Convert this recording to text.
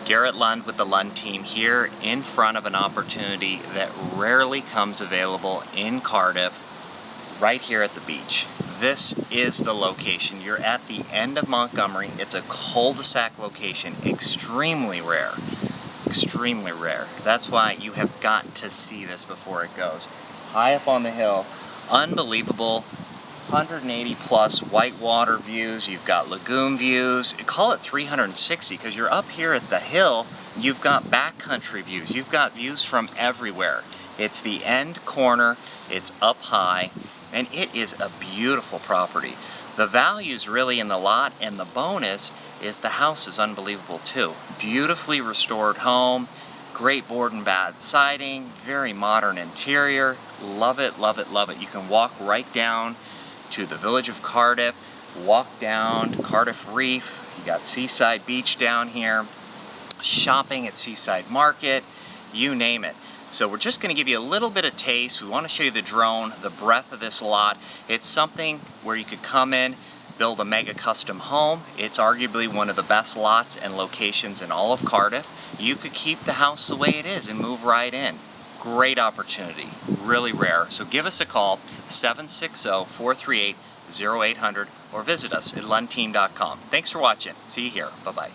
Garrett Lund with the LundTeam here in front of an opportunity that rarely comes available in Cardiff, right here at the beach. This is the location. You're at the end of Montgomery. It's a cul-de-sac location, extremely rare. Extremely rare. That's why you have got to see this before it goes. High up on the hill, unbelievable 180 plus whitewater views. You've got lagoon views. Call it 360 because you're up here at the hill. You've got backcountry views. You've got views from everywhere. It's the end corner. It's up high, and it is a beautiful property. The value's really in the lot, and the bonus is the house is unbelievable too. Beautifully restored home, great board and bath siding, very modern interior. Love it, love it, love it. You can walk right down to the village of Cardiff, walk down to Cardiff Reef. You got Seaside Beach down here, shopping at Seaside Market, you name it. So we're just going to give you a little bit of taste. We want to show you the drone, the breadth of this lot. It's something where you could come in, build a mega custom home. It's arguably one of the best lots and locations in all of Cardiff. You could keep the house the way it is and move right in. Great opportunity, really rare. So give us a call, 760-438-0800, or visit us at LundTeam.com. Thanks for watching. See you here. Bye-bye.